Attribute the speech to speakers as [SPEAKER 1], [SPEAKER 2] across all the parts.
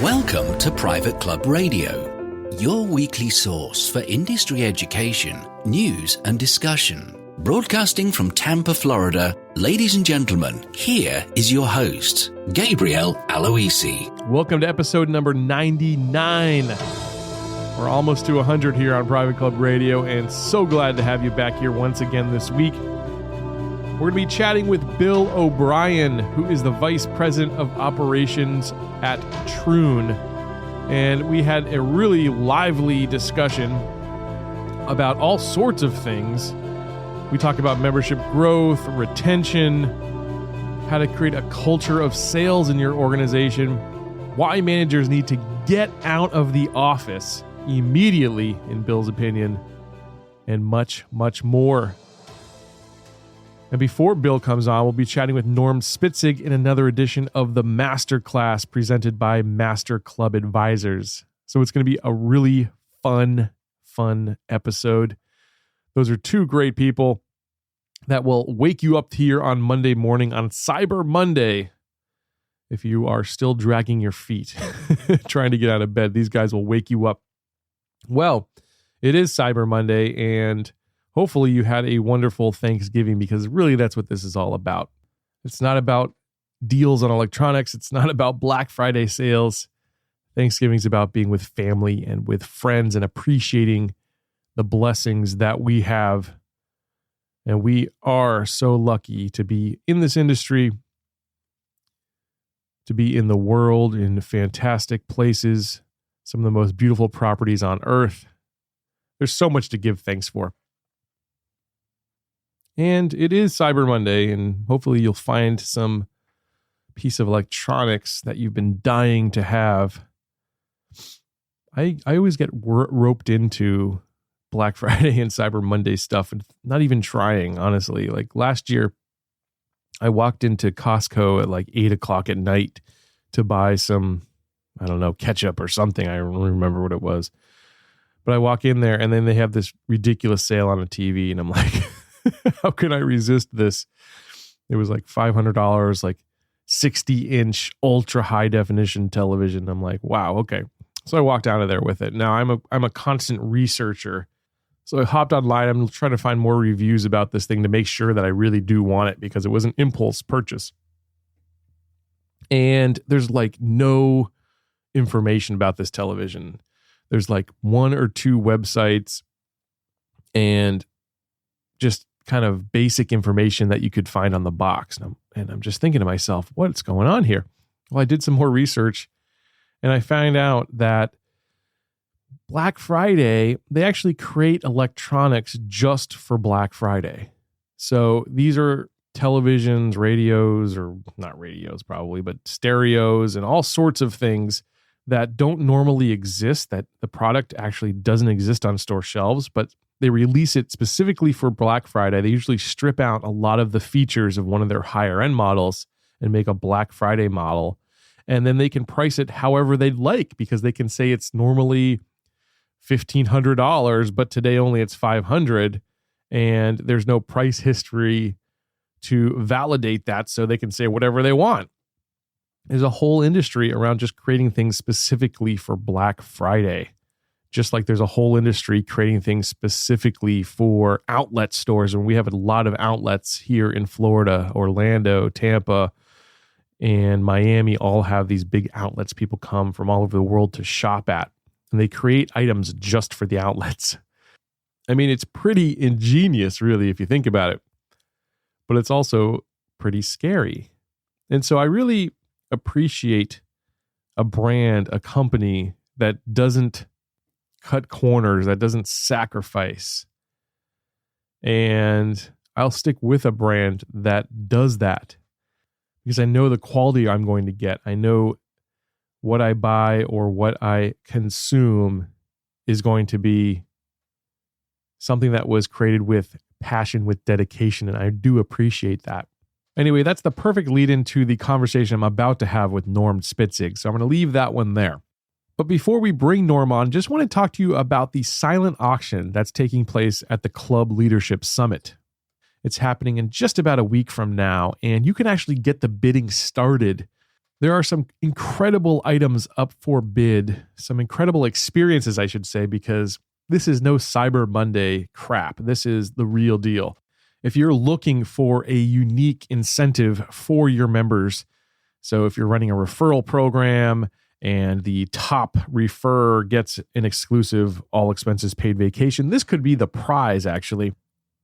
[SPEAKER 1] Welcome to Private Club Radio, your weekly source for industry education, news and discussion. Broadcasting from Tampa, Florida, ladies and gentlemen, here is your host, Gabriel Aloisi.
[SPEAKER 2] Welcome to episode number 99. We're almost to 100 here on Private Club Radio, and so glad to have you back here once again this week. We're going to be chatting with Bill O'Brien, who is the Vice President of Operations at Troon. And we had a really lively discussion about all sorts of things. We talk about membership growth, retention, how to create a culture of sales in your organization, why managers need to get out of the office immediately, in Bill's opinion, and much, much more. And before Bill comes on, we'll be chatting with Norm Spitzig in another edition of the Masterclass presented by Master Club Advisors. So it's going to be a really fun episode. Those are two great people that will wake you up here on Monday morning, on Cyber Monday. If you are still dragging your feet, trying to get out of bed, these guys will wake you up. Well, it is Cyber Monday, and hopefully you had a wonderful Thanksgiving, because really that's what this is all about. It's not about deals on electronics. It's not about Black Friday sales. Thanksgiving is about being with family and with friends and appreciating the blessings that we have. And we are so lucky to be in this industry, to be in the world, in fantastic places, some of the most beautiful properties on earth. There's so much to give thanks for. And it is Cyber Monday, and hopefully you'll find some piece of electronics that you've been dying to have. I always get roped into Black Friday and Cyber Monday stuff, and not even trying, honestly. Like last year, I walked into Costco at like 8 o'clock at night to buy some, I don't know, ketchup or something. I don't remember what it was. But I walk in there, and then they have this ridiculous sale on a TV, and I'm like, how can I resist this? It was like $500, like 60-inch ultra high definition television. I'm like, wow, okay. So I walked out of there with it. Now I'm a constant researcher. So I hopped online. I'm trying to find more reviews about this thing to make sure that I really do want it, because it was an impulse purchase. And there's like no information about this television. There's like one or two websites and just kind of basic information that you could find on the box. And I'm just thinking to myself, what's going on here? Well, I did some more research, and I found out that Black Friday, they actually create electronics just for Black Friday. So these are televisions, radios, or not radios probably, but stereos and all sorts of things that don't normally exist, that the product actually doesn't exist on store shelves, but they release it specifically for Black Friday. They usually strip out a lot of the features of one of their higher end models and make a Black Friday model. And then they can price it however they'd like, because they can say it's normally $1,500, but today only it's $500. And there's no price history to validate that. So they can say whatever they want. There's a whole industry around just creating things specifically for Black Friday. Just like there's a whole industry creating things specifically for outlet stores. And we have a lot of outlets here in Florida, Orlando, Tampa, and Miami all have these big outlets. People come from all over the world to shop at, and they create items just for the outlets. I mean, it's pretty ingenious, really, if you think about it, but it's also pretty scary. And so I really appreciate a brand, a company that doesn't cut corners, that doesn't sacrifice. And I'll stick with a brand that does that, because I know the quality I'm going to get. I know what I buy or what I consume is going to be something that was created with passion, with dedication, and I do appreciate that. Anyway, that's the perfect lead into the conversation I'm about to have with Norm Spitzig, so I'm going to leave that one there. But before we bring Norm on, just want to talk to you about the silent auction that's taking place at the Club Leadership Summit. It's happening in just about a week from now, and you can actually get the bidding started There are some incredible items up for bid, some incredible experiences, I should say, because this is no Cyber Monday crap. This is the real deal. If you're looking for a unique incentive for your members, so if you're running a referral program and the top referrer gets an exclusive all expenses paid vacation, this could be the prize, actually.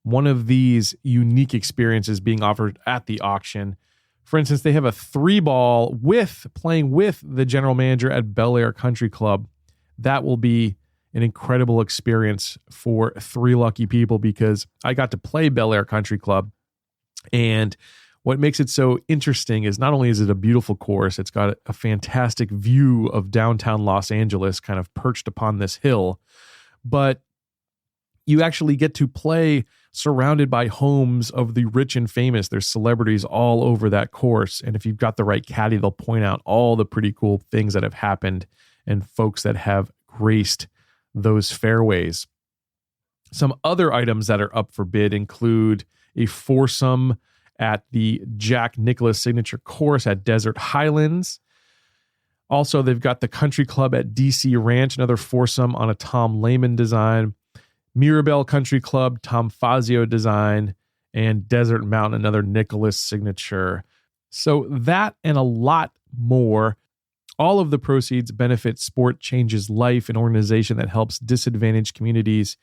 [SPEAKER 2] One of these unique experiences being offered at the auction. For instance, they have a 3-ball playing with the general manager at Bel Air Country Club. That will be an incredible experience for 3 lucky people because I got to play Bel Air Country Club. And what makes it so interesting is not only is it a beautiful course, it's got a fantastic view of downtown Los Angeles kind of perched upon this hill, but you actually get to play surrounded by homes of the rich and famous. There's celebrities all over that course. And if you've got the right caddy, they'll point out all the pretty cool things that have happened and folks that have graced those fairways. Some other items that are up for bid include a foursome at the Jack Nicklaus Signature Course at Desert Highlands. Also, they've got the Country Club at DC Ranch, another foursome on a Tom Lehman design. Mirabelle Country Club, Tom Fazio design, and Desert Mountain, another Nicklaus signature. So that and a lot more. All of the proceeds benefit Sport Changes Life, an organization that helps disadvantaged communities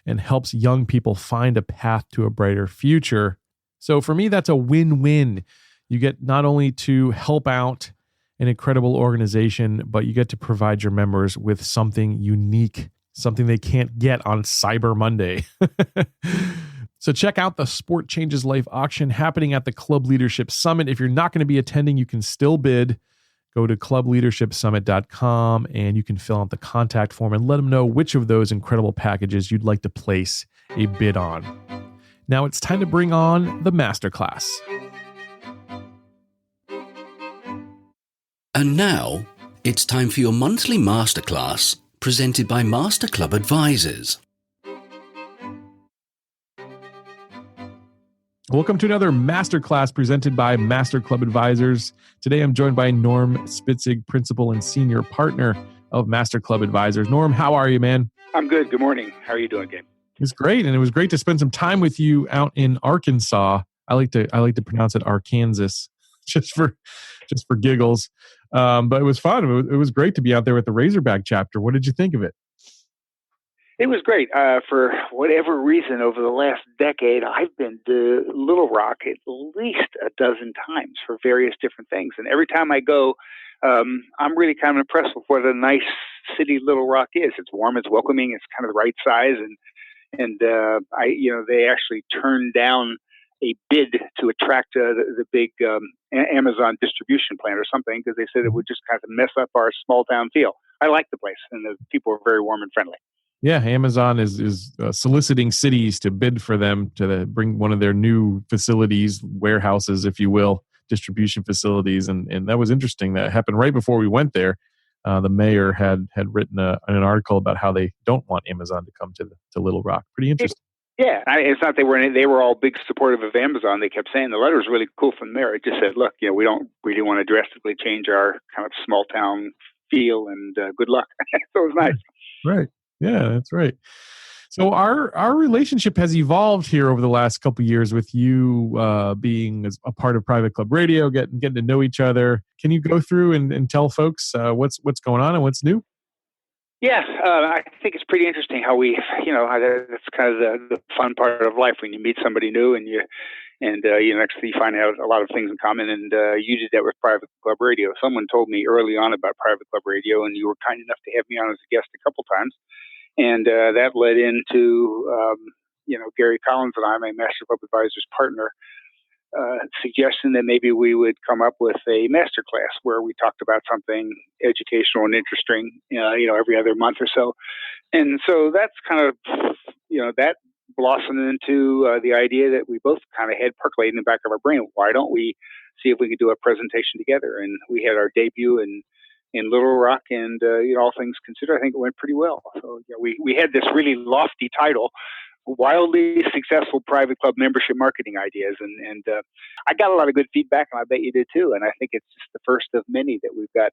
[SPEAKER 2] and helps young people find a path to a brighter future. So for me, that's a win-win. You get not only to help out an incredible organization, but you get to provide your members with something unique, something they can't get on Cyber Monday. So check out the Sport Changes Life auction happening at the Club Leadership Summit. If you're not going to be attending, you can still bid. Go to clubleadershipsummit.com and you can fill out the contact form and let them know which of those incredible packages you'd like to place a bid on. Now it's time to bring on the masterclass.
[SPEAKER 1] And now it's time for your monthly masterclass presented by Master Club Advisors.
[SPEAKER 2] Welcome to another masterclass presented by Master Club Advisors. Today I'm joined by Norm Spitzig, Principal and Senior Partner of Master Club Advisors. Norm, how are you, man?
[SPEAKER 3] I'm good. Good morning. How are you doing, Gabe?
[SPEAKER 2] It's great, and it was great to spend some time with you out in Arkansas. I like to pronounce it Arkansas, just for giggles. But it was fun. It was great to be out there with the Razorback chapter. What did you think of it?
[SPEAKER 3] It was great. For whatever reason, over the last decade, I've been to Little Rock at least a dozen times for various different things. And every time I go, I'm really kind of impressed with what a nice city Little Rock is. It's warm, it's welcoming, it's kind of the right size. And they actually turned down a bid to attract the big Amazon distribution plant or something because they said it would just kind of mess up our small town feel. I like the place, and the people are very warm and friendly.
[SPEAKER 2] Yeah, Amazon is soliciting cities to bid for them to bring one of their new facilities, warehouses, if you will, distribution facilities, and that was interesting. That happened right before we went there. The mayor had written an article about how they don't want Amazon to come to Little Rock. Pretty interesting.
[SPEAKER 3] Yeah, it's not they were all big supportive of Amazon. They kept saying the letter was really cool from the mayor. It just said, look, we don't really want to drastically change our kind of small town feel, and good luck. So it was nice.
[SPEAKER 2] Right. Yeah, that's right. So our relationship has evolved here over the last couple of years with you being a part of Private Club Radio, getting to know each other. Can you go through and tell folks what's going on and what's new?
[SPEAKER 3] Yeah, I think it's pretty interesting how that's kind of the fun part of life when you meet somebody new and next thing you find out a lot of things in common. And you did that with Private Club Radio. Someone told me early on about Private Club Radio, and you were kind enough to have me on as a guest a couple times. And that led into, Gary Collins and I, my Master Club Advisors partner, suggestion that maybe we would come up with a master class where we talked about something educational and interesting, every other month or so. And so that's kind of, that blossomed into the idea that we both kind of had percolated in the back of our brain. Why don't we see if we could do a presentation together? And we had our debut in Little Rock, and all things considered, I think it went pretty well. So we had this really lofty title, wildly successful private club membership marketing ideas. And I got a lot of good feedback, and I bet you did too. And I think it's just the first of many that we've got,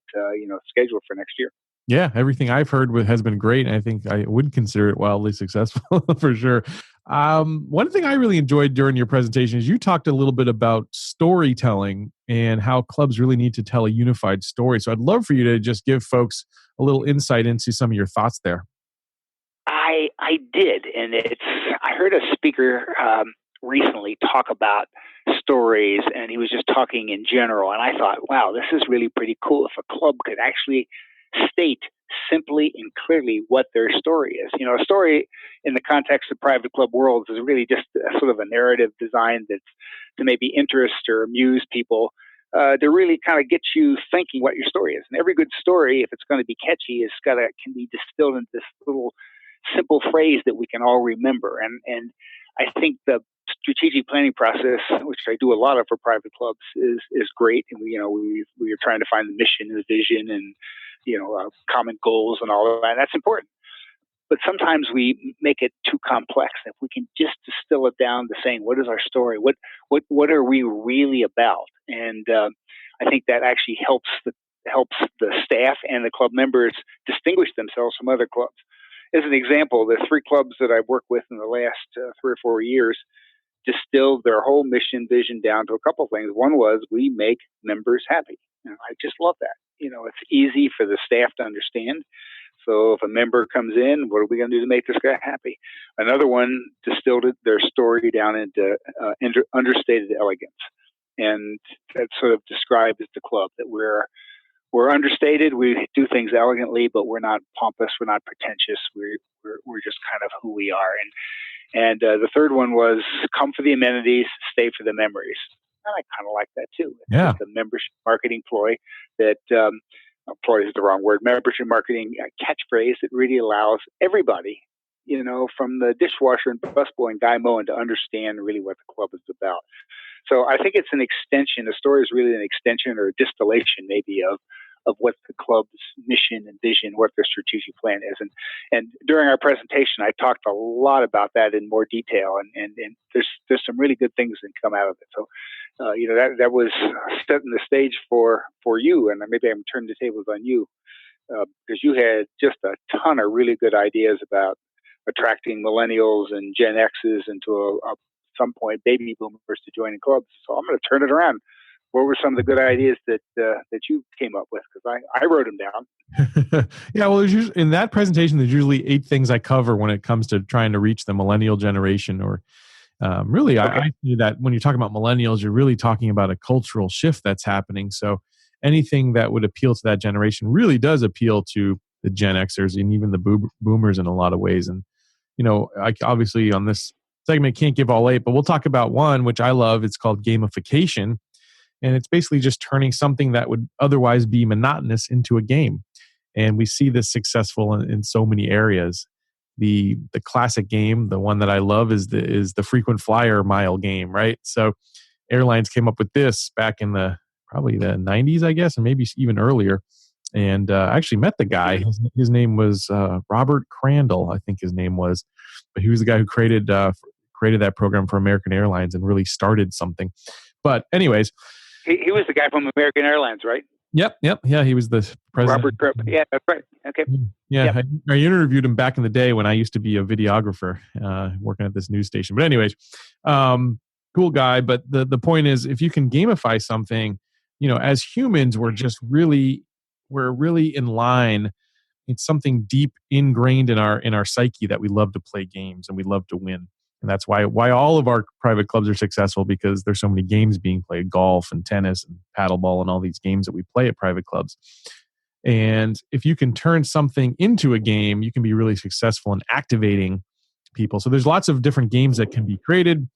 [SPEAKER 3] scheduled for next year.
[SPEAKER 2] Yeah, everything I've heard has been great, and I think I would consider it wildly successful for sure. One thing I really enjoyed during your presentation is you talked a little bit about storytelling and how clubs really need to tell a unified story. So I'd love for you to just give folks a little insight into some of your thoughts there.
[SPEAKER 3] I did, and I heard a speaker recently talk about stories, and he was just talking in general, and I thought, wow, this is really pretty cool if a club could actually state simply and clearly what their story is. A story in the context of private club worlds is really just a sort of a narrative designed that's to maybe interest or amuse people, to really kind of get you thinking what your story is. And every good story, if it's going to be catchy, can be distilled into this little simple phrase that we can all remember. And I think the strategic planning process, which I do a lot of for private clubs, is great. And we are trying to find the mission and the vision and common goals and all of that. And that's important. But sometimes we make it too complex. If we can just distill it down to saying, what is our story? What are we really about? And I think that actually helps the staff and the club members distinguish themselves from other clubs. As an example, the 3 clubs that I've worked with in the last 3 or 4 years distilled their whole mission vision down to a couple of things. One was, we make members happy. I just love that. It's easy for the staff to understand. So if a member comes in, what are we going to do to make this guy happy? Another one distilled their story down into understated elegance. And that sort of describes the club, that we're understated. We do things elegantly, but we're not pompous. We're not pretentious. We're just kind of who we are. And the third one was, come for the amenities, stay for the memories. And I kind of like that too.
[SPEAKER 2] Yeah.
[SPEAKER 3] It's a membership marketing ploy that, ploy is the wrong word, membership marketing catchphrase that really allows everybody, from the dishwasher and busboy and guy mowing, to understand really what the club is about. So I think it's an extension. The story is really an extension or a distillation maybe of what the club's mission and vision, what their strategic plan is. And during our presentation, I talked a lot about that in more detail, and there's some really good things that come out of it. So, that was setting the stage for you, and maybe I'm turning the tables on you, because you had just a ton of really good ideas about attracting millennials and Gen X's into some point baby boomers to join clubs. So I'm going to turn it around. What were some of the good ideas that you came up with? Because I wrote them down.
[SPEAKER 2] Yeah, well, in that presentation, there's usually 8 things I cover when it comes to trying to reach the millennial generation. Or really, okay. I see that when you're talking about millennials, you're really talking about a cultural shift that's happening. So anything that would appeal to that generation really does appeal to the Gen Xers and even the boomers in a lot of ways. And I obviously on this segment can't give all 8, but we'll talk about one which I love. It's called gamification. And it's basically just turning something that would otherwise be monotonous into a game. And we see this successful in so many areas. The classic game, the one that I love, is the frequent flyer mile game, right? So airlines came up with this back in probably the 90s, I guess, and maybe even earlier. And I actually met the guy. His name was Robert Crandall, I think his name was. But he was the guy who created that program for American Airlines and really started something. But anyways,
[SPEAKER 3] he was the guy from American Airlines, right?
[SPEAKER 2] Yep. Yeah, he was the president.
[SPEAKER 3] Robert Crandall. Yeah, that's right. Okay.
[SPEAKER 2] Yeah,
[SPEAKER 3] yep.
[SPEAKER 2] I interviewed him back in the day when I used to be a videographer working at this news station. But anyways, cool guy. But the point is, if you can gamify something, as humans, we're really in line. It's something deep ingrained in our psyche that we love to play games and we love to win. And that's why all of our private clubs are successful, because there's so many games being played, golf and tennis and paddleball and all these games that we play at private clubs. And if you can turn something into a game, you can be really successful in activating people. So there's lots of different games that can be created.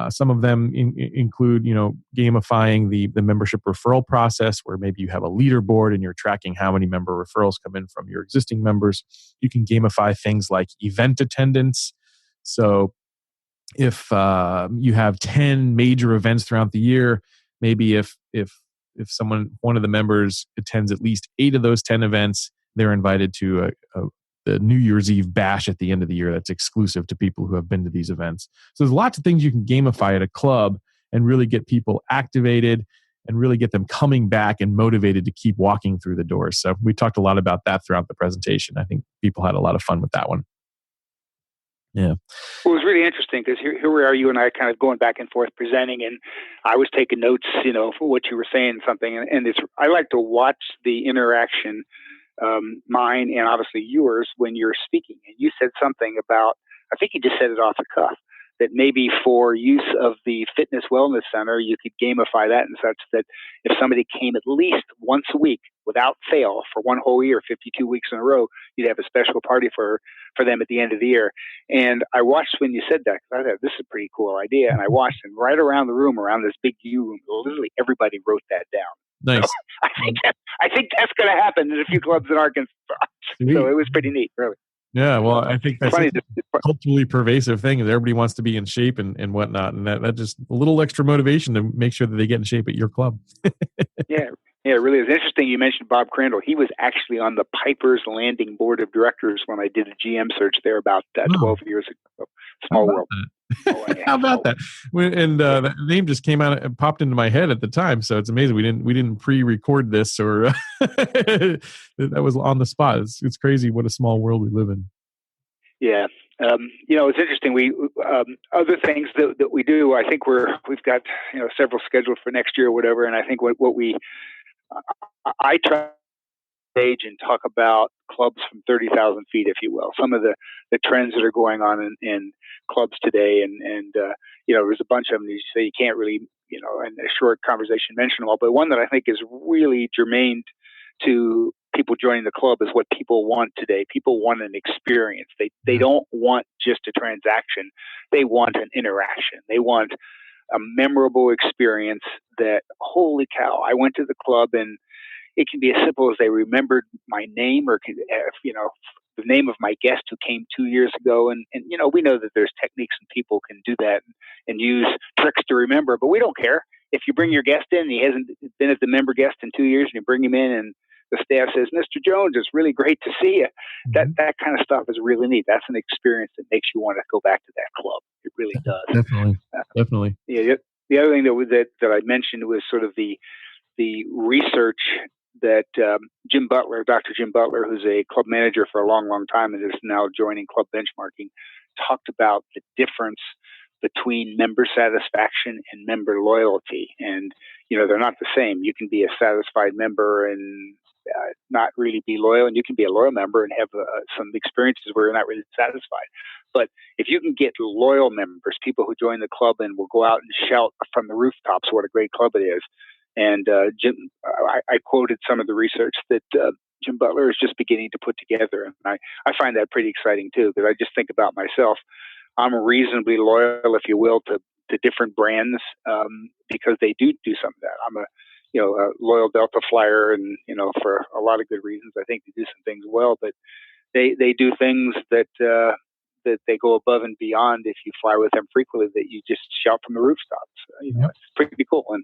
[SPEAKER 2] Some of them include, gamifying the membership referral process, where maybe you have a leaderboard and you're tracking how many member referrals come in from your existing members. You can gamify things like event attendance. So if you have 10 major events throughout the year, maybe if one of the members attends at least 8 of those 10 events, they're invited to the New Year's Eve bash at the end of the year that's exclusive to people who have been to these events. So there's lots of things you can gamify at a club and really get people activated and really get them coming back and motivated to keep walking through the doors. So we talked a lot about that throughout the presentation. I think people had a lot of fun with that one. Yeah.
[SPEAKER 3] Well, it was really interesting because here we are, you and I kind of going back and forth presenting, and I was taking notes, for what you were saying, something. And I like to watch the interaction, mine and obviously yours, when you're speaking. And you said something about, I think you just said it off the cuff, that maybe for use of the fitness wellness center, you could gamify that in such that if somebody came at least once a week without fail for one whole year, 52 weeks in a row, you'd have a special party for them at the end of the year. And I watched when you said that, because I thought this is a pretty cool idea. And I watched, and right around the room, around this big U room, literally everybody wrote that down.
[SPEAKER 2] Nice.
[SPEAKER 3] So I think that's going to happen in a few clubs in Arkansas.
[SPEAKER 2] Sweet.
[SPEAKER 3] So it was pretty neat, really.
[SPEAKER 2] Yeah, well, I think that's
[SPEAKER 3] funny,
[SPEAKER 2] a culturally pervasive thing. Everybody wants to be in shape and whatnot, and that just a little extra motivation to make sure that they get in shape at your club.
[SPEAKER 3] Yeah, it really is interesting. You mentioned Bob Crandall. He was actually on the Piper's Landing board of directors when I did a GM search there about 12 years ago. Small world.
[SPEAKER 2] How about that? And that name just came out and popped into my head at the time, so it's amazing. We didn't pre-record this, or that was on the spot. It's crazy what a small world we live in. Yeah,
[SPEAKER 3] it's interesting. We other things that we do. I think we've got several scheduled for next year or whatever. And I think what I try stage and talk about clubs from 30,000 feet, if you will. Some of the trends that are going on in clubs today, and there's a bunch of them. You say you can't really, in a short conversation, mention them all. But one that I think is really germane to people joining the club is what people want today. People want an experience. They don't want just a transaction. They want an interaction. They want a memorable experience that, holy cow, I went to the club, and it can be as simple as they remembered my name, or the name of my guest who came 2 years ago. And we know that there's techniques and people can do that and use tricks to remember, but we don't care. If you bring your guest in and he hasn't been at the member guest in 2 years, and you bring him in and the staff says, "Mr. Jones, it's really great to see you."
[SPEAKER 2] Mm-hmm.
[SPEAKER 3] That kind of stuff is really neat. That's an experience that makes you want to go back to that club. It really does.
[SPEAKER 2] Definitely.
[SPEAKER 3] Yeah. The other thing that I mentioned was sort of the research that Dr. Jim Butler, who's a club manager for a long, long time and is now joining Club Benchmarking, talked about the difference between member satisfaction and member loyalty. And, they're not the same. You can be a satisfied member and not really be loyal, and you can be a loyal member and have some experiences where you're not really satisfied. But if you can get loyal members, people who join the club and will go out and shout from the rooftops what a great club it is. And Jim, I quoted some of the research that Jim Butler is just beginning to put together. And I find that pretty exciting too, because I just think about myself. I'm reasonably loyal, if you will, to different brands because they do some of that. I'm a loyal Delta flyer, and for a lot of good reasons. I think they do some things well, but they do things that they go above and beyond. If you fly with them frequently, that you just shout from the rooftops. It's pretty cool. And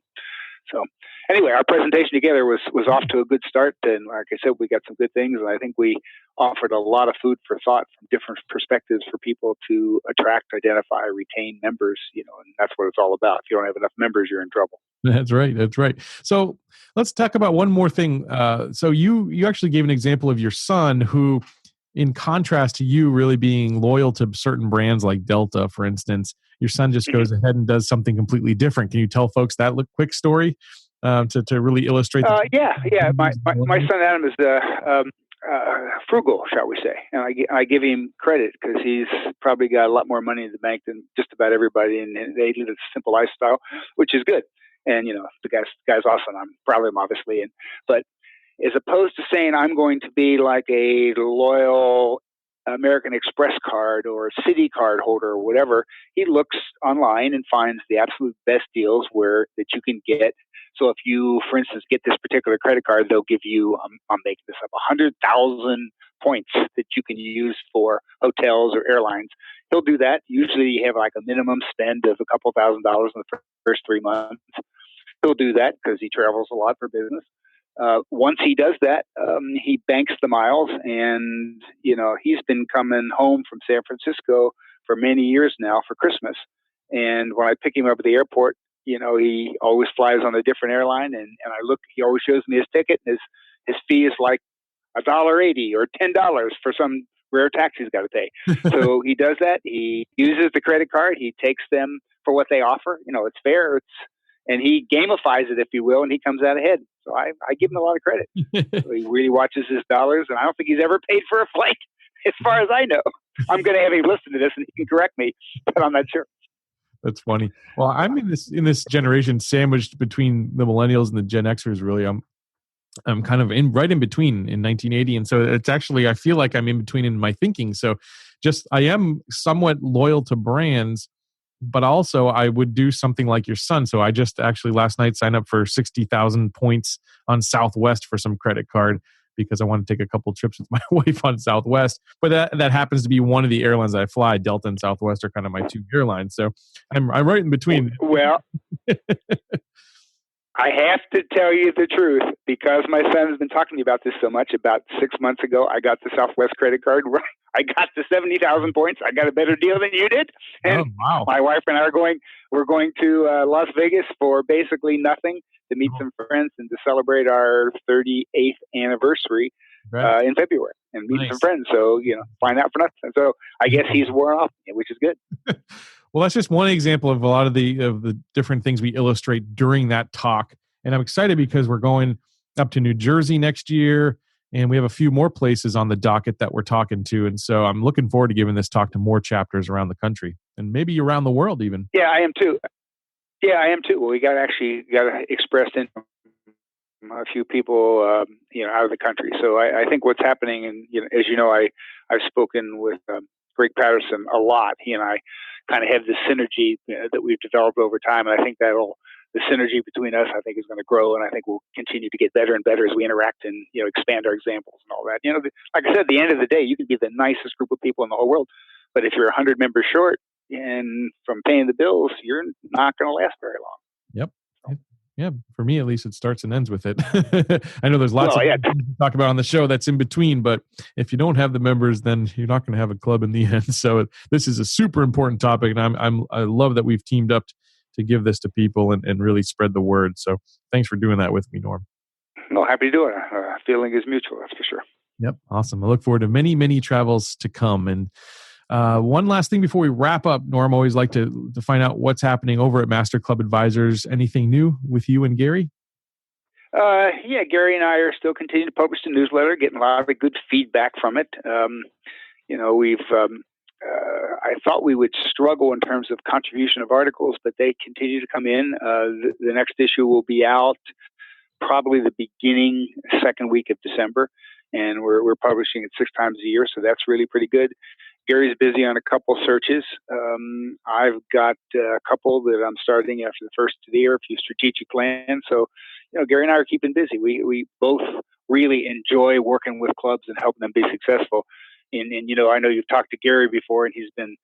[SPEAKER 3] so anyway, our presentation together was off to a good start. And like I said, we got some good things. And I think we offered a lot of food for thought from different perspectives for people to attract, identify, retain members, and that's what it's all about. If you don't have enough members, you're in trouble.
[SPEAKER 2] That's right. So let's talk about one more thing. So you actually gave an example of your son who, in contrast to you really being loyal to certain brands like Delta, for instance, your son just goes ahead and does something completely different. Can you tell folks that quick story to really illustrate?
[SPEAKER 3] Yeah. My son Adam is frugal, shall we say, and I give him credit because he's probably got a lot more money in the bank than just about everybody, and they live a simple lifestyle, which is good. And the guy's awesome. I'm proud of him, obviously, but as opposed to saying I'm going to be like a loyal American Express card or Citi card holder or whatever, he looks online and finds the absolute best deals that you can get. So if you, for instance, get this particular credit card, they'll give you, I'm making this up, 100,000 points that you can use for hotels or airlines. He'll do that. Usually you have like a minimum spend of a couple $1,000s in the first 3 months. He'll do that because he travels a lot for business. Once he does that, he banks the miles, and he's been coming home from San Francisco for many years now for Christmas. And when I pick him up at the airport, he always flies on a different airline, and I look. He always shows me his ticket, and his fee is like $1.80 or $10 for some rare tax he's got to pay. So he does that. He uses the credit card. He takes them for what they offer. It's fair. And he gamifies it, if you will, and he comes out ahead. So I give him a lot of credit. So he really watches his dollars, and I don't think he's ever paid for a flight, as far as I know. I'm going to have him listen to this, and he can correct me, but I'm not sure.
[SPEAKER 2] That's funny. Well, I'm in this generation sandwiched between the millennials and the Gen Xers. Really, I'm kind of right in between in 1980, and so it's actually I feel like I'm in between in my thinking. So, I am somewhat loyal to brands, but also I would do something like your son. So I just actually last night signed up for 60,000 points on Southwest for some credit card because I want to take a couple trips with my wife on Southwest. But that happens to be one of the airlines that I fly. Delta and Southwest are kind of my two airlines. So I'm right in between.
[SPEAKER 3] Well, I have to tell you the truth, because my son has been talking to me about this so much. About 6 months ago, I got the Southwest credit card. I got the 70,000 points. I got a better deal than you did. And
[SPEAKER 2] wow.
[SPEAKER 3] My wife and I we're going to Las Vegas for basically nothing to meet some friends and to celebrate our 38th anniversary in February and meet some friends. So, find out for nothing. So I guess he's worn off, which is good.
[SPEAKER 2] Well, that's just one example of a lot of the different things we illustrate during that talk. And I'm excited because we're going up to New Jersey next year, and we have a few more places on the docket that we're talking to. And so I'm looking forward to giving this talk to more chapters around the country and maybe around the world even.
[SPEAKER 3] Yeah, I am too. Well, we got to express in a few people, out of the country. So I think what's happening, and as you know, I've spoken with Greg Patterson a lot. He and I kind of have this synergy that we've developed over time, and I think the synergy between us, I think, is going to grow, and I think we'll continue to get better and better as we interact and expand our examples and all that. Like I said, at the end of the day, you can be the nicest group of people in the whole world, but if you're 100 members short and from paying the bills, you're not going to last very long.
[SPEAKER 2] Yep. Yeah, for me at least, it starts and ends with it. I know there's lots of things to talk about on the show that's in between, but if you don't have the members, then you're not going to have a club in the end. So this is a super important topic, and I love that we've teamed up to give this to people and really spread the word. So thanks for doing that with me, Norm.
[SPEAKER 3] No, happy to do it. Feeling is mutual, that's for sure.
[SPEAKER 2] Yep, awesome. I look forward to many, many travels to come. And one last thing before we wrap up, Norm, I always like to find out what's happening over at Master Club Advisors. Anything new with you and Gary?
[SPEAKER 3] Gary and I are still continuing to publish the newsletter, getting a lot of good feedback from it. I thought we would struggle in terms of contribution of articles, but they continue to come in. The next issue will be out probably the beginning second week of December, and we're publishing it 6 times a year, so that's really pretty good. Gary's busy on a couple searches. I've got a couple that I'm starting after the first of the year, a few strategic plans. So, Gary and I are keeping busy. We both really enjoy working with clubs and helping them be successful. And I know you've talked to Gary before, and he's been,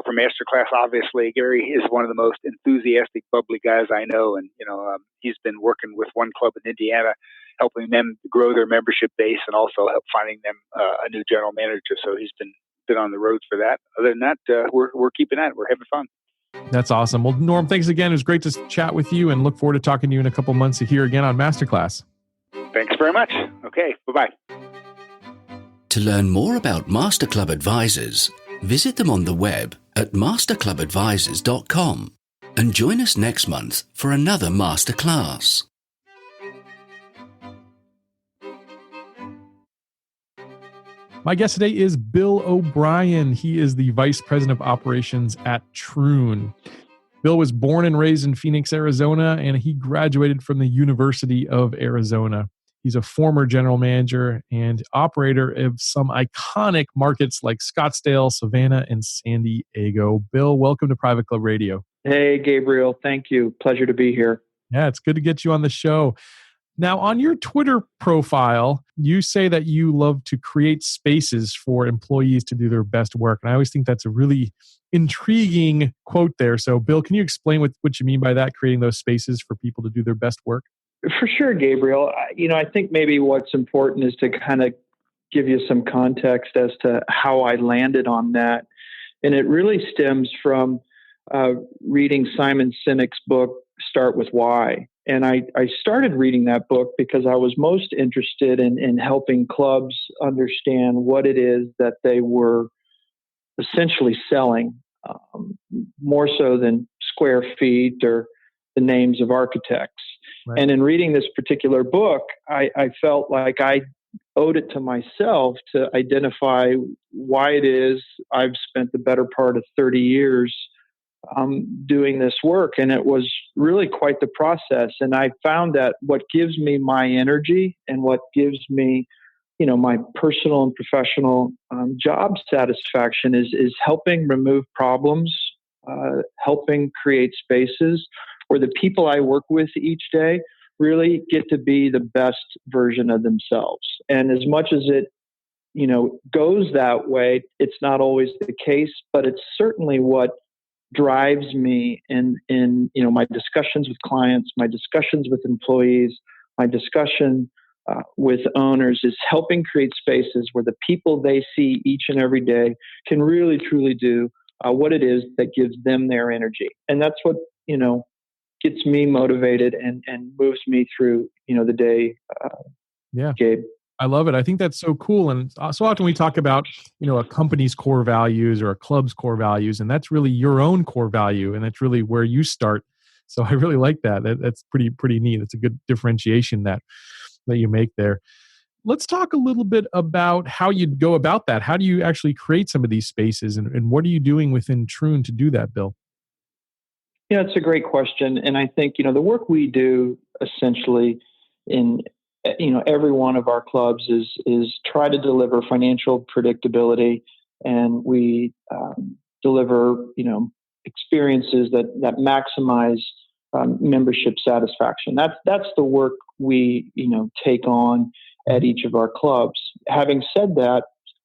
[SPEAKER 3] for Masterclass, obviously, Gary is one of the most enthusiastic, bubbly guys I know. And, he's been working with one club in Indiana, helping them grow their membership base and also help finding them a new general manager. So he's been on the road for that. Other than that, we're keeping at it. We're having fun.
[SPEAKER 2] That's awesome. Well, Norm, thanks again. It was great to chat with you, and look forward to talking to you in a couple months here again on Masterclass.
[SPEAKER 3] Thanks very much. Okay, bye-bye.
[SPEAKER 1] To learn more about Master Club Advisors, visit them on the web at masterclubadvisors.com and join us next month for another masterclass.
[SPEAKER 2] My guest today is Bill O'Brien. He is the Vice President of Operations at Troon. Bill was born and raised in Phoenix, Arizona, and he graduated from the University of Arizona. He's a former general manager and operator of some iconic markets like Scottsdale, Savannah, and San Diego. Bill, welcome to Private Club Radio.
[SPEAKER 4] Hey, Gabriel. Thank you. Pleasure to be here.
[SPEAKER 2] Yeah, it's good to get you on the show. Now, on your Twitter profile, you say that you love to create spaces for employees to do their best work. And I always think that's a really intriguing quote there. So, Bill, can you explain what you mean by that, creating those spaces for people to do their best work?
[SPEAKER 4] For sure, Gabriel. I think maybe what's important is to kind of give you some context as to how I landed on that. And it really stems from reading Simon Sinek's book, Start With Why. And I started reading that book because I was most interested in helping clubs understand what it is that they were essentially selling, more so than square feet or the names of architects.
[SPEAKER 2] Right.
[SPEAKER 4] And in reading this particular book, I felt like I owed it to myself to identify why it is I've spent the better part of 30 years doing this work. And it was really quite the process. And I found that what gives me my energy and what gives me, my personal and professional job satisfaction is helping remove problems, helping create spaces where the people I work with each day really get to be the best version of themselves. And as much as it, goes that way, it's not always the case, but it's certainly what drives me in my discussions with clients, my discussions with employees, my discussion with owners, is helping create spaces where the people they see each and every day can really truly do what it is that gives them their energy. And that's what gets me motivated and moves me through the day.
[SPEAKER 2] Yeah.
[SPEAKER 4] Gabe.
[SPEAKER 2] I love it. I think that's so cool. And so often we talk about, a company's core values or a club's core values, and that's really your own core value. And that's really where you start. So I really like that. That's pretty neat. It's a good differentiation that you make there. Let's talk a little bit about how you'd go about that. How do you actually create some of these spaces, and what are you doing within Troon to do that, Bill?
[SPEAKER 4] Yeah, it's a great question. And I think, the work we do essentially in every one of our clubs is try to deliver financial predictability, and we deliver experiences that maximize membership satisfaction. That's the work we take on at each of our clubs. Having said that,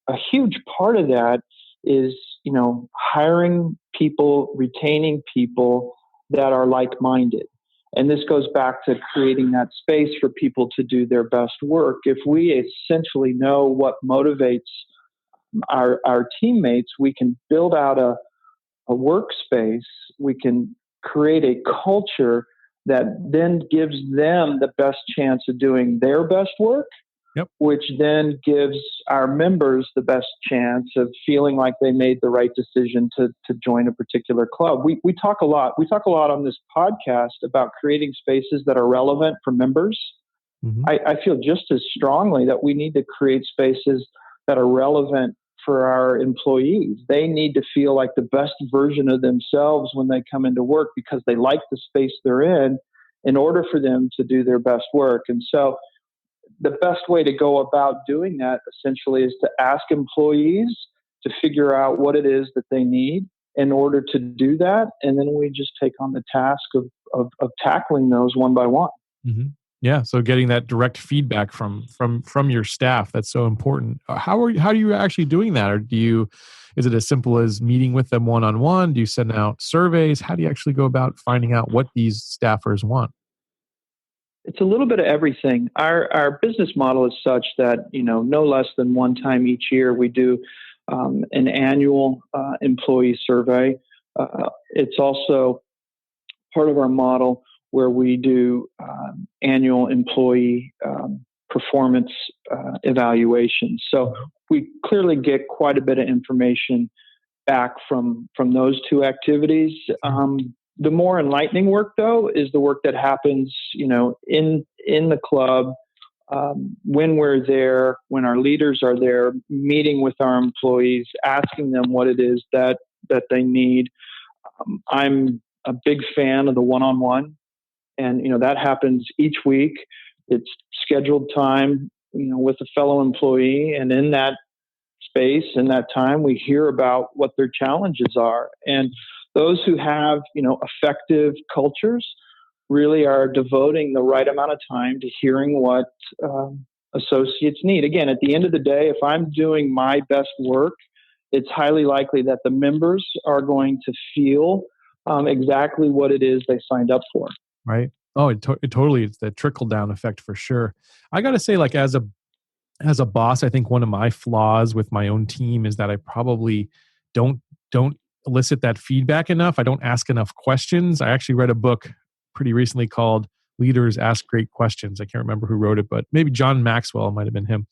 [SPEAKER 4] a huge part of that is hiring people, retaining people that are like-minded. And this goes back to creating that space for people to do their best work. If we essentially know what motivates our teammates, we can build out a workspace, we can create a culture that then gives them the best chance of doing their best work,
[SPEAKER 2] yep,
[SPEAKER 4] which then gives our members the best chance of feeling like they made the right decision to join a particular club. We talk a lot on this podcast about creating spaces that are relevant for members.
[SPEAKER 2] Mm-hmm.
[SPEAKER 4] I feel just as strongly that we need to create spaces that are relevant for our employees. They need to feel like the best version of themselves when they come into work because they like the space they're in order for them to do their best work. And so the best way to go about doing that essentially is to ask employees to figure out what it is that they need in order to do that. And then we just take on the task of tackling those one by one.
[SPEAKER 2] Mm-hmm. Yeah. So getting that direct feedback from your staff, that's so important. How are you actually doing that? Or is it as simple as meeting with them one-on-one? Do you send out surveys? How do you actually go about finding out what these staffers want?
[SPEAKER 4] It's a little bit of everything. Our business model is such that, no less than one time each year, we do an annual employee survey. It's also part of our model where we do annual employee performance evaluations. So we clearly get quite a bit of information back from those two activities. The more enlightening work, though, is the work that happens, in the club when we're there, when our leaders are there, meeting with our employees, asking them what it is that they need. I'm a big fan of the one-on-one, and that happens each week. It's scheduled time, with a fellow employee, and in that space, in that time, we hear about what their challenges are. And those who have, effective cultures really are devoting the right amount of time to hearing what associates need. Again, at the end of the day, if I'm doing my best work, it's highly likely that the members are going to feel exactly what it is they signed up for.
[SPEAKER 2] Right. Oh, it totally, it's that trickle down effect for sure. I got to say, like as a boss, I think one of my flaws with my own team is that I probably don't elicit that feedback enough. I don't ask enough questions. I actually read a book pretty recently called Leaders Ask Great Questions. I can't remember who wrote it, but maybe John Maxwell might have been him.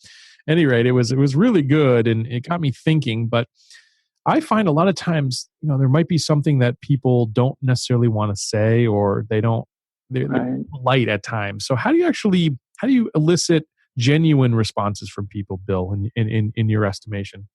[SPEAKER 2] At any rate, it was really good and it got me thinking. But I find a lot of times, there might be something that people don't necessarily want to say, or they're
[SPEAKER 4] Right.
[SPEAKER 2] polite at times. So how do you elicit genuine responses from people, Bill, in your estimation?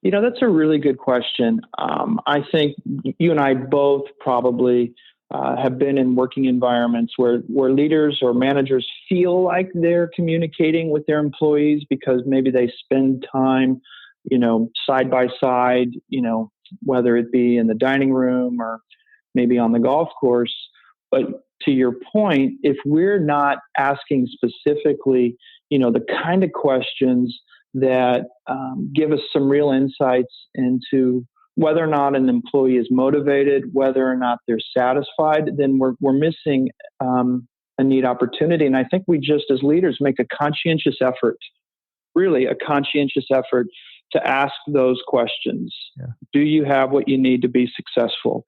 [SPEAKER 4] That's a really good question. I think you and I both probably have been in working environments where leaders or managers feel like they're communicating with their employees because maybe they spend time, side by side, whether it be in the dining room or maybe on the golf course. But to your point, if we're not asking specifically, the kind of questions that give us some real insights into whether or not an employee is motivated, whether or not they're satisfied, then we're missing a neat opportunity. And I think we just, as leaders, make a conscientious effort, really a conscientious effort to ask those questions.
[SPEAKER 2] Yeah.
[SPEAKER 4] Do you have what you need to be successful?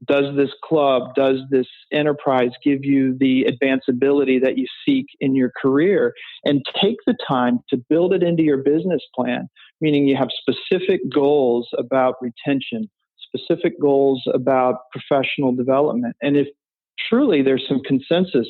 [SPEAKER 4] Does this club, does this enterprise give you the advanceability that you seek in your career? And take the time to build it into your business plan, meaning you have specific goals about retention, specific goals about professional development. And if truly there's some consensus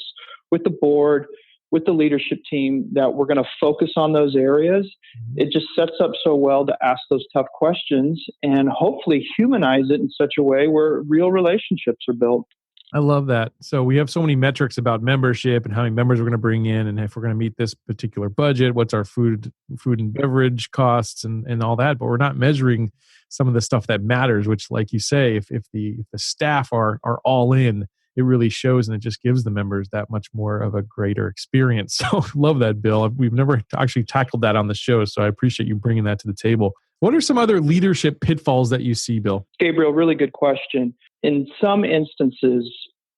[SPEAKER 4] with the board, with the leadership team that we're going to focus on those areas, it just sets up so well to ask those tough questions and hopefully humanize it in such a way where real relationships are built.
[SPEAKER 2] I love that. So we have so many metrics about membership and how many members we're going to bring in, and if we're going to meet this particular budget, what's our food and beverage costs and all that. But we're not measuring some of the stuff that matters, which, like you say, if the staff are all in, it really shows, and it just gives the members that much more of a greater experience. So love that, Bill. We've never actually tackled that on the show, so I appreciate you bringing that to the table. What are some other leadership pitfalls that you see, Bill?
[SPEAKER 4] Gabriel, really good question. In some instances,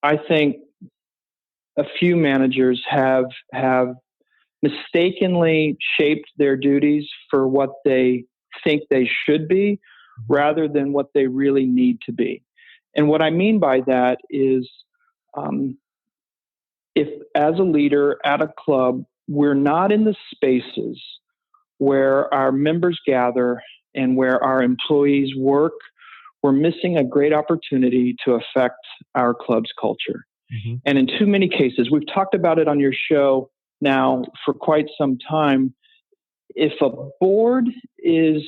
[SPEAKER 4] I think a few managers have mistakenly shaped their duties for what they think they should be rather than what they really need to be. And what I mean by that is if as a leader at a club, we're not in the spaces where our members gather and where our employees work, we're missing a great opportunity to affect our club's culture. Mm-hmm. And in too many cases, we've talked about it on your show now for quite some time. If a board is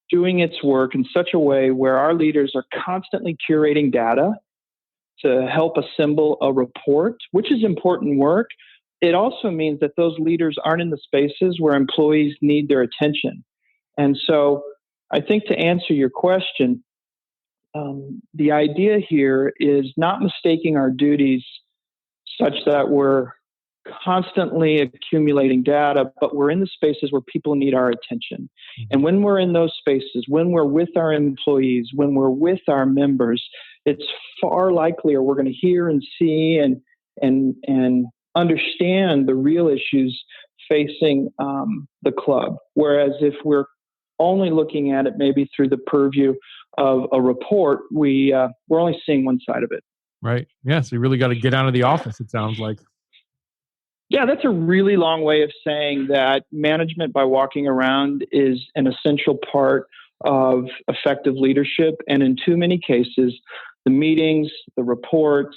[SPEAKER 4] doing its work in such a way where our leaders are constantly curating data to help assemble a report, which is important work, it also means that those leaders aren't in the spaces where employees need their attention. And so I think to answer your question, the idea here is not mistaking our duties such that we're constantly accumulating data, but we're in the spaces where people need our attention. And when we're in those spaces, when we're with our employees, when we're with our members, it's far likelier we're going to hear and see and understand the real issues facing the club. Whereas if we're only looking at it maybe through the purview of a report, we're only seeing one side of it.
[SPEAKER 2] Right. Yeah. So you really got to get out of the office, it sounds like.
[SPEAKER 4] Yeah, that's a really long way of saying that management by walking around is an essential part of effective leadership. And in too many cases, the meetings, the reports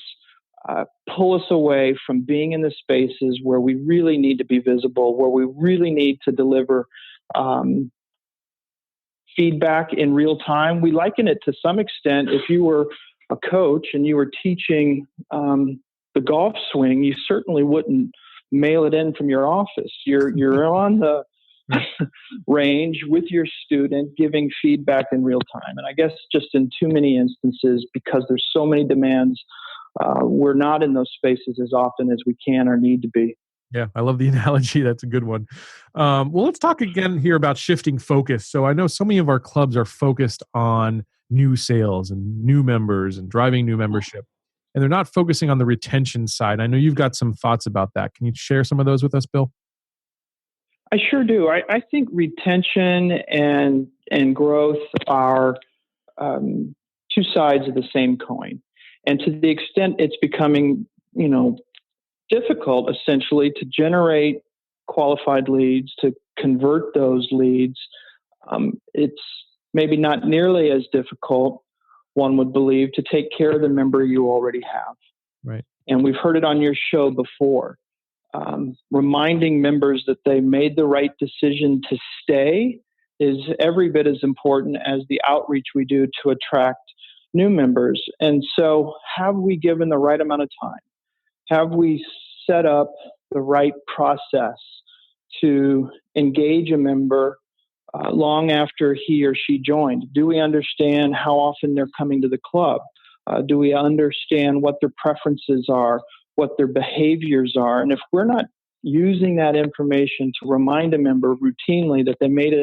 [SPEAKER 4] pull us away from being in the spaces where we really need to be visible, where we really need to deliver feedback in real time. We liken it to some extent, if you were a coach and you were teaching the golf swing, you certainly wouldn't mail it in from your office. You're on the range with your student giving feedback in real time. And I guess just in too many instances, because there's so many demands, we're not in those spaces as often as we can or need to be.
[SPEAKER 2] Yeah, I love the analogy. That's a good one. Well, let's talk again here about shifting focus. So I know so many of our clubs are focused on new sales and new members and driving new membership. and they're not focusing on the retention side. I know you've got some thoughts about that. Can you share some of those with us, Bill?
[SPEAKER 4] I sure do. I think retention and growth are two sides of the same coin. And to the extent it's becoming, difficult essentially to generate qualified leads, to convert those leads, it's maybe not nearly as difficult, one would believe, to take care of the member you already have.
[SPEAKER 2] Right.
[SPEAKER 4] And we've heard it on your show before. Reminding members that they made the right decision to stay is every bit as important as the outreach we do to attract new members. And so, have we given the right amount of time? Have we set up the right process to engage a member long after he or she joined? Do we understand how often they're coming to the club? Do we understand what their preferences are, what their behaviors are? And if we're not using that information to remind a member routinely that they made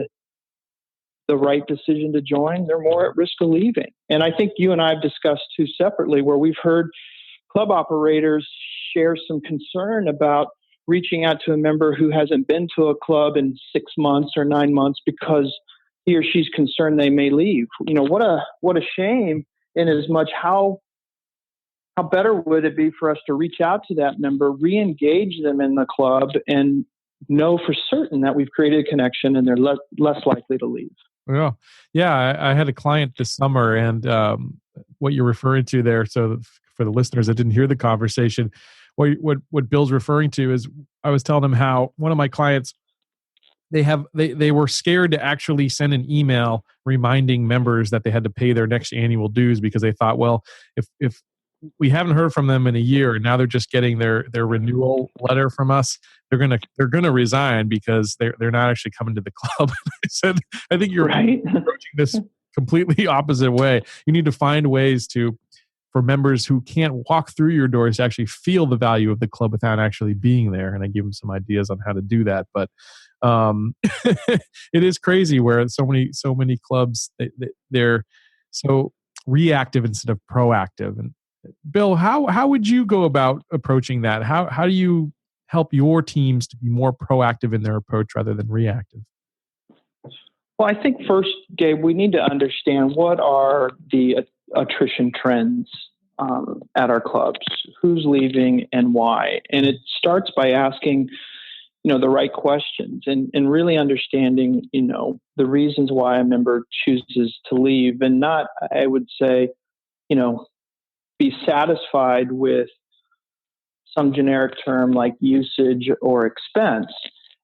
[SPEAKER 4] the right decision to join, they're more at risk of leaving. And I think you and I have discussed too separately where we've heard club operators share some concern about reaching out to a member who hasn't been to a club in 6 months or 9 months because he or she's concerned they may leave. What a shame, in as much how better would it be for us to reach out to that member, re-engage them in the club, and know for certain that we've created a connection and they're less likely to leave.
[SPEAKER 2] Yeah. I had a client this summer, and what you're referring to there, so for the listeners that didn't hear the conversation, what Bill's referring to is I was telling him how one of my clients, they were scared to actually send an email reminding members that they had to pay their next annual dues because they thought, well, if we haven't heard from them in a year and now they're just getting their renewal letter from us, they're gonna resign because they're not actually coming to the club. I said, I think you're
[SPEAKER 4] right.
[SPEAKER 2] approaching this completely opposite way. You need to find ways for members who can't walk through your doors to actually feel the value of the club without actually being there. And I give them some ideas on how to do that. But it is crazy where so many clubs, they're so reactive instead of proactive. And Bill, how would you go about approaching that? How do you help your teams to be more proactive in their approach rather than reactive?
[SPEAKER 4] Well, I think first, Gabe, we need to understand what are the attrition trends at our clubs, who's leaving and why. And it starts by asking, the right questions and really understanding, the reasons why a member chooses to leave, and not, I would say, be satisfied with some generic term like usage or expense,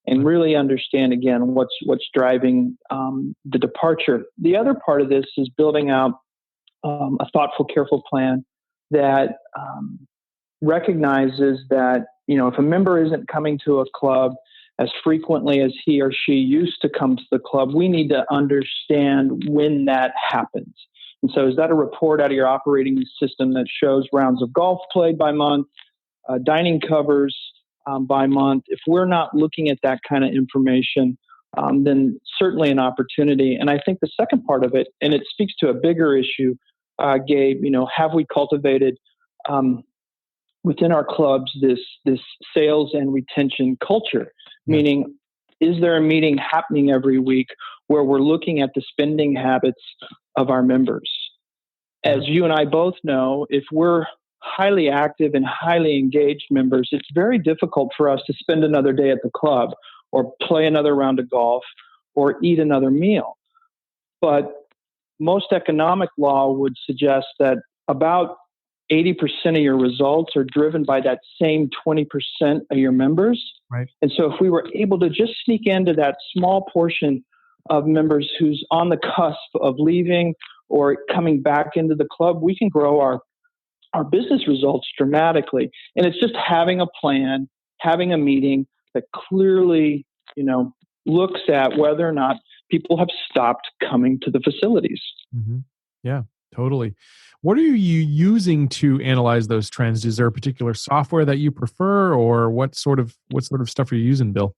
[SPEAKER 4] and really understand again what's driving the departure. The other part of this is building out a thoughtful, careful plan that recognizes that if a member isn't coming to a club as frequently as he or she used to come to the club, we need to understand when that happens. And so, is that a report out of your operating system that shows rounds of golf played by month, dining covers by month? If we're not looking at that kind of information, then certainly an opportunity. And I think the second part of it, and it speaks to a bigger issue, Gabe, have we cultivated within our clubs this sales and retention culture? Meaning, is there a meeting happening every week where we're looking at the spending habits of our members? As you and I both know, if we're highly active and highly engaged members, it's very difficult for us to spend another day at the club or play another round of golf or eat another meal. But most economic law would suggest that about 80% of your results are driven by that same 20% of your members.
[SPEAKER 2] Right.
[SPEAKER 4] And so if we were able to just sneak into that small portion of members who's on the cusp of leaving or coming back into the club, we can grow our business results dramatically. And it's just having a plan, having a meeting that clearly, looks at whether or not people have stopped coming to the facilities.
[SPEAKER 2] Mm-hmm. Yeah, totally. What are you using to analyze those trends? Is there a particular software that you prefer, or what sort of stuff are you using, Bill?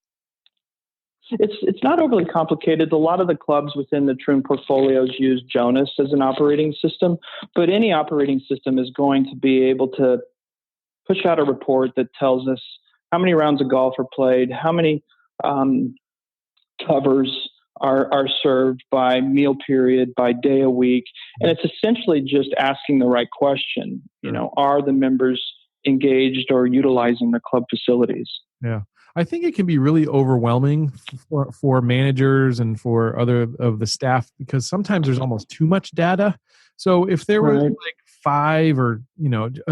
[SPEAKER 4] It's not overly complicated. A lot of the clubs within the Troon portfolios use Jonas as an operating system, but any operating system is going to be able to push out a report that tells us how many rounds of golf are played, how many covers are served by meal period, by day a week. And it's essentially just asking the right question. Are the members engaged or utilizing the club facilities?
[SPEAKER 2] Yeah. I think it can be really overwhelming for managers and for other of the staff, because sometimes there's almost too much data. So if there was like 5 or,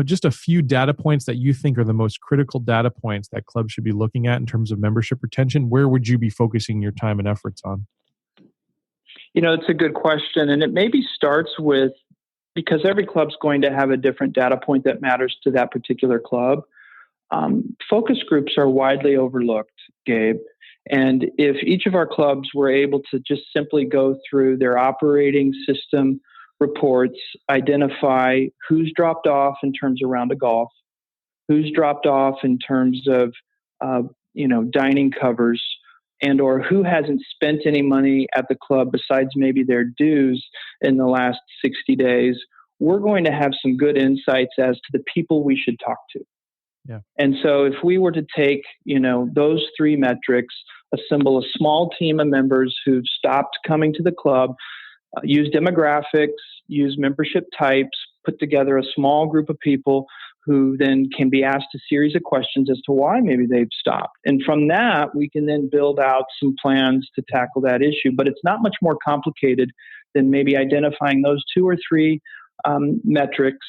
[SPEAKER 2] just a few data points that you think are the most critical data points that clubs should be looking at in terms of membership retention, where would you be focusing your time and efforts on?
[SPEAKER 4] It's a good question. And it maybe starts with, because every club's going to have a different data point that matters to that particular club. Focus groups are widely overlooked, Gabe. And if each of our clubs were able to just simply go through their operating system reports, identify who's dropped off in terms of round of golf, who's dropped off in terms of, dining covers, and or who hasn't spent any money at the club besides maybe their dues in the last 60 days, we're going to have some good insights as to the people we should talk to.
[SPEAKER 2] Yeah.
[SPEAKER 4] And so if we were to take, those 3 metrics, assemble a small team of members who've stopped coming to the club, use demographics, use membership types, put together a small group of people who then can be asked a series of questions as to why maybe they've stopped. And from that, we can then build out some plans to tackle that issue. But it's not much more complicated than maybe identifying those 2 or 3 metrics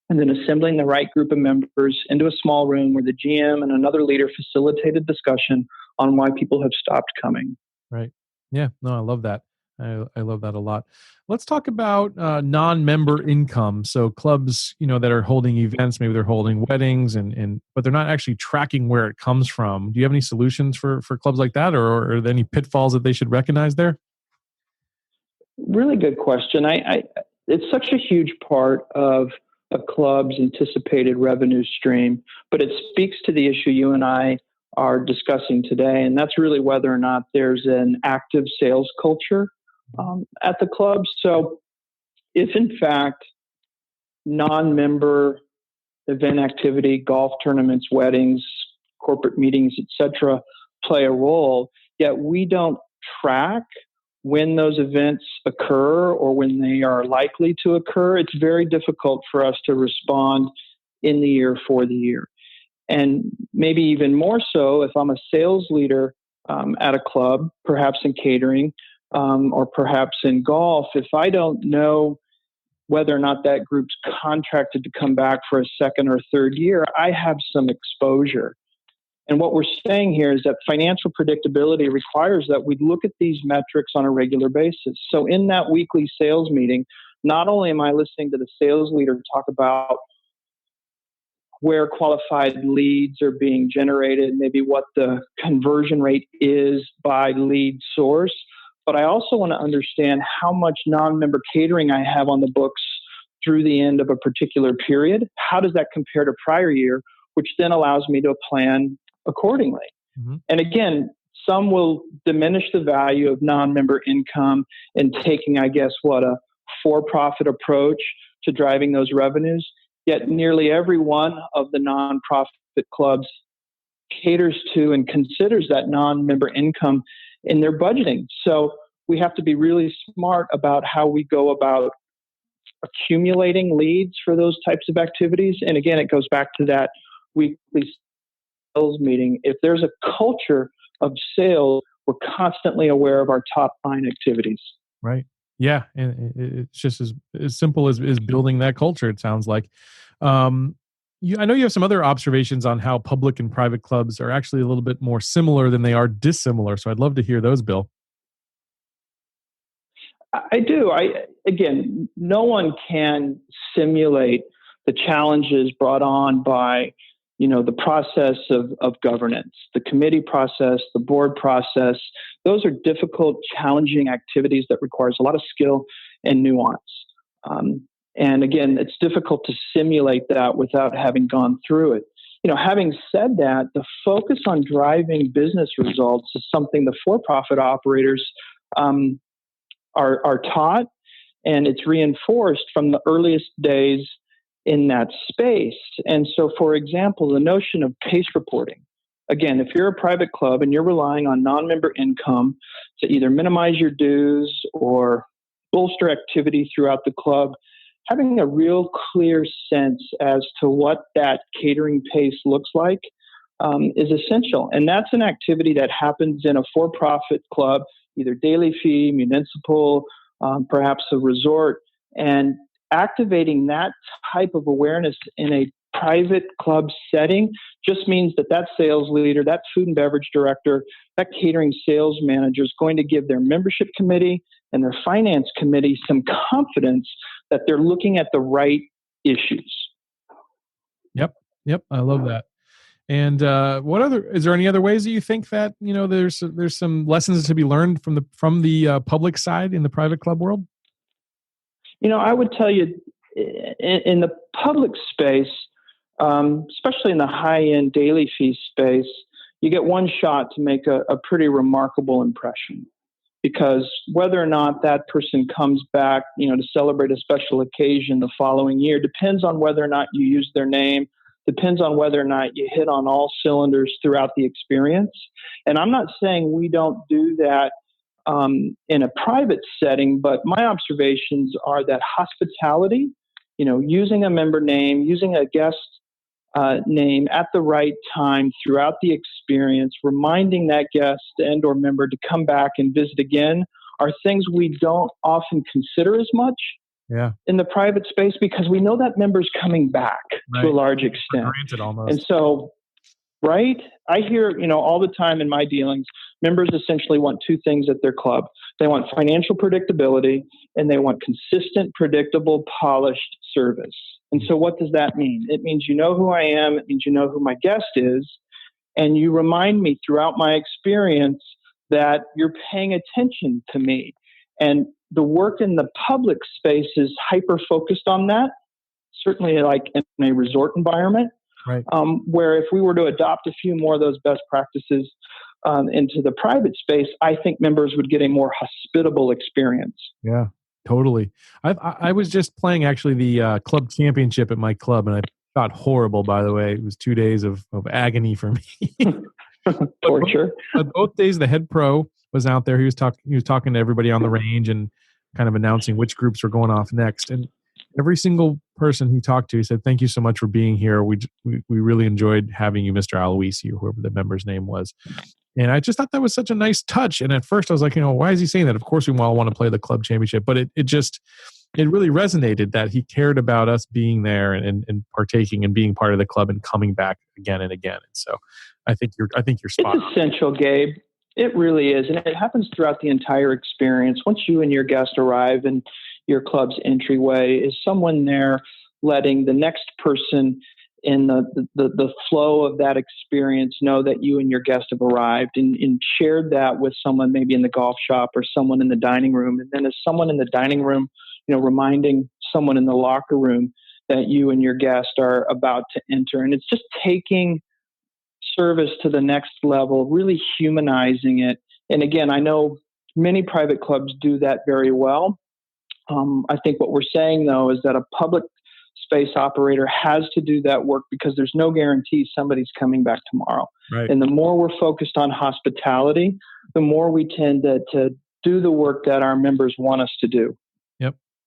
[SPEAKER 4] and then assembling the right group of members into a small room where the GM and another leader facilitated discussion on why people have stopped coming.
[SPEAKER 2] Right. Yeah. No, I love that. I love that a lot. Let's talk about non-member income. So clubs, that are holding events, maybe they're holding weddings, but they're not actually tracking where it comes from. Do you have any solutions for clubs like that, or are there any pitfalls that they should recognize there?
[SPEAKER 4] Really good question. It's such a huge part of a club's anticipated revenue stream, but it speaks to the issue you and I are discussing today, and that's really whether or not there's an active sales culture at the club. So if in fact non-member event activity, golf tournaments, weddings, corporate meetings, etc., play a role, yet we don't track when those events occur or when they are likely to occur, it's very difficult for us to respond in the year for the year. And maybe even more so if I'm a sales leader at a club, perhaps in catering or perhaps in golf, if I don't know whether or not that group's contracted to come back for a second or third year, I have some exposure. And what we're saying here is that financial predictability requires that we look at these metrics on a regular basis. So in that weekly sales meeting, not only am I listening to the sales leader talk about where qualified leads are being generated, maybe what the conversion rate is by lead source, but I also want to understand how much non-member catering I have on the books through the end of a particular period. How does that compare to prior year, which then allows me to plan accordingly. Mm-hmm. And again, some will diminish the value of non-member income in taking, a for-profit approach to driving those revenues. Yet nearly every one of the nonprofit clubs caters to and considers that non-member income in their budgeting. So we have to be really smart about how we go about accumulating leads for those types of activities. And again, it goes back to that weekly sales meeting. If there's a culture of sales, we're constantly aware of our top line activities.
[SPEAKER 2] Right. Yeah. And it's just as simple as building that culture, it sounds like. I know you have some other observations on how public and private clubs are actually a little bit more similar than they are dissimilar. So I'd love to hear those, Bill.
[SPEAKER 4] I do. Again, no one can simulate the challenges brought on by the process of governance, the committee process, the board process. Those are difficult, challenging activities that requires a lot of skill and nuance. And again, it's difficult to simulate that without having gone through it. Having said that, the focus on driving business results is something the for-profit operators are taught, and it's reinforced from the earliest days in that space. And so, for example, the notion of PACE reporting. Again, if you're a private club and you're relying on non-member income to either minimize your dues or bolster activity throughout the club, having a real clear sense as to what that catering PACE looks like is essential. And that's an activity that happens in a for-profit club, either daily fee, municipal, perhaps a resort. And activating that type of awareness in a private club setting just means that sales leader, that food and beverage director, that catering sales manager is going to give their membership committee and their finance committee some confidence that they're looking at the right issues.
[SPEAKER 2] Yep. I love that. And is there any other ways that you think that, there's some lessons to be learned from the public side in the private club world?
[SPEAKER 4] I would tell you in the public space, especially in the high-end daily fee space, you get one shot to make a pretty remarkable impression. Because whether or not that person comes back, to celebrate a special occasion the following year depends on whether or not you use their name, depends on whether or not you hit on all cylinders throughout the experience. And I'm not saying we don't do that in a private setting, but my observations are that hospitality, using a member name, using a guest name at the right time throughout the experience, reminding that guest and or member to come back and visit again, are things we don't often consider as much in the private space because we know that member's coming back to a large extent.
[SPEAKER 2] Granted almost.
[SPEAKER 4] And so, right, I hear, all the time in my dealings, members essentially want two things at their club. They want financial predictability and they want consistent, predictable, polished service. And so what does that mean? It means you know who I am. It means you know who my guest is. And you remind me throughout my experience that you're paying attention to me. And the work in the public space is hyper-focused on that, certainly like in a resort environment,
[SPEAKER 2] right?
[SPEAKER 4] Where if we were to adopt a few more of those best practices into the private space, I think members would get a more hospitable experience.
[SPEAKER 2] Yeah. Totally. I was just playing actually the club championship at my club, and I shot horrible. By the way, it was 2 days of agony for me.
[SPEAKER 4] Torture.
[SPEAKER 2] But both days, the head pro was out there. He was talking to everybody on the range and kind of announcing which groups were going off next. And every single person he talked to, he said, "Thank you so much for being here. We really enjoyed having you, Mr. Aloisi," or whoever the member's name was. And I just thought that was such a nice touch. And at first I was like, why is he saying that? Of course we all want to play the club championship, but it really resonated that he cared about us being there and partaking and being part of the club and coming back again and again. And so I think you're spot on.
[SPEAKER 4] It's essential, Gabe. It really is. And it happens throughout the entire experience. Once you and your guest arrive in your club's entryway, is someone there letting the next person in the flow of that experience know that you and your guest have arrived and shared that with someone maybe in the golf shop or someone in the dining room. And then as someone in the dining room, reminding someone in the locker room that you and your guest are about to enter. And it's just taking service to the next level, really humanizing it. And again, I know many private clubs do that very well. I think what we're saying, though, is that a public space operator has to do that work because there's no guarantee somebody's coming back tomorrow.
[SPEAKER 2] Right.
[SPEAKER 4] And the more we're focused on hospitality, the more we tend to do the work that our members want us to do.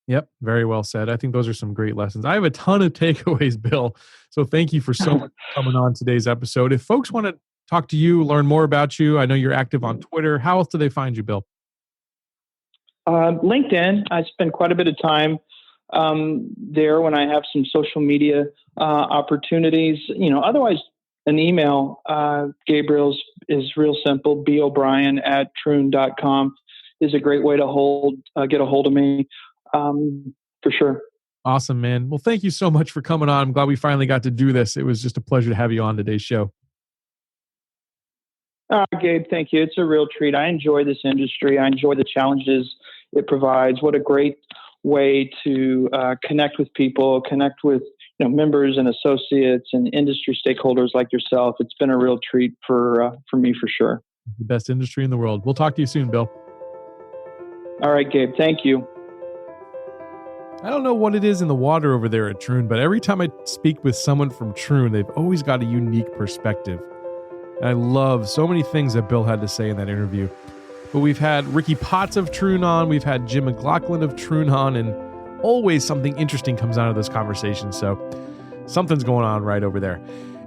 [SPEAKER 2] Yep. Very well said. I think those are some great lessons. I have a ton of takeaways, Bill. So thank you for so much for coming on today's episode. If folks want to talk to you, learn more about you, I know you're active on Twitter. How else do they find you, Bill?
[SPEAKER 4] LinkedIn. I spend quite a bit of time there when I have some social media opportunities. Otherwise, an email, Gabriel's is real simple. bobrien@troon.com is a great way to get a hold of me. For sure.
[SPEAKER 2] Awesome, man. Well, thank you so much for coming on. I'm glad we finally got to do this. It was just a pleasure to have you on today's show.
[SPEAKER 4] Gabe, thank you. It's a real treat. I enjoy this industry. I enjoy the challenges it provides. What a great way to connect with people, connect with members and associates and industry stakeholders like yourself. It's been a real treat for me for sure.
[SPEAKER 2] The best industry in the world. We'll talk to you soon, Bill.
[SPEAKER 4] All right, Gabe. Thank you.
[SPEAKER 2] I don't know what it is in the water over there at Troon, but every time I speak with someone from Troon, they've always got a unique perspective. And I love so many things that Bill had to say in that interview. But we've had Ricky Potts of Troon on, we've had Jim McLaughlin of Troon on, and always something interesting comes out of this conversation. So something's going on right over there.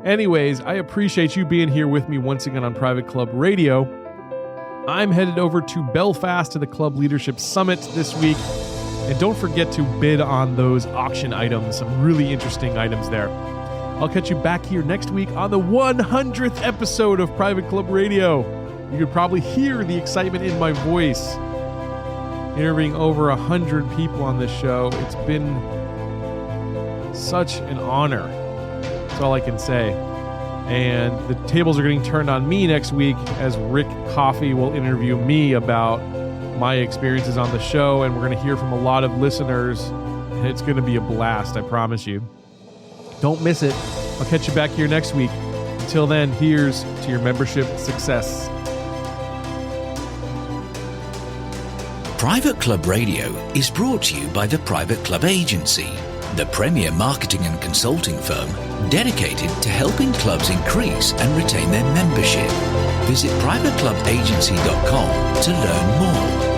[SPEAKER 2] Anyways, I appreciate you being here with me once again on Private Club Radio. I'm headed over to Belfast to the Club Leadership Summit this week. And don't forget to bid on those auction items, some really interesting items there. I'll catch you back here next week on the 100th episode of Private Club Radio. You could probably hear the excitement in my voice. Interviewing over 100 people on this show. It's been such an honor. That's all I can say. And the tables are getting turned on me next week as Rick Coffey will interview me about my experiences on the show, and we're going to hear from a lot of listeners, and it's going to be a blast, I promise you. Don't miss it. I'll catch you back here next week. Until then, here's to your membership success.
[SPEAKER 1] Private Club Radio is brought to you by the Private Club Agency, the premier marketing and consulting firm dedicated to helping clubs increase and retain their membership. Visit privateclubagency.com to learn more.